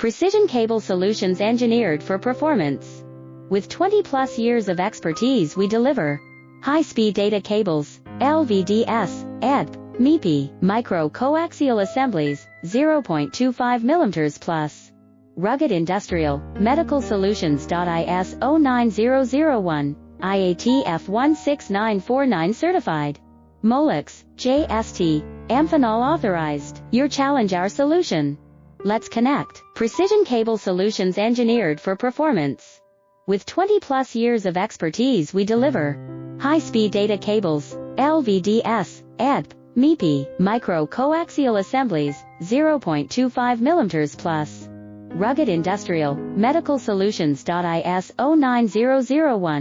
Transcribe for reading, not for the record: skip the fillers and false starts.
Precision cable solutions engineered for performance. With 20+ years of expertise, we deliver high-speed data cables, LVDS, ADP, MIPI, micro-coaxial assemblies, 0.25 mm plus. Rugged industrial, medical solutions. ISO 9001, IATF 16949 certified. Molex, JST, Amphenol authorized. Your challenge, our solution. Let's connect. Precision cable solutions engineered for performance. With 20+ years of expertise, we deliver high-speed data cables, LVDS, ADP, MIPI, micro-coaxial assemblies, 0.25 mm plus. Rugged industrial, medical solutions. ISO 9001.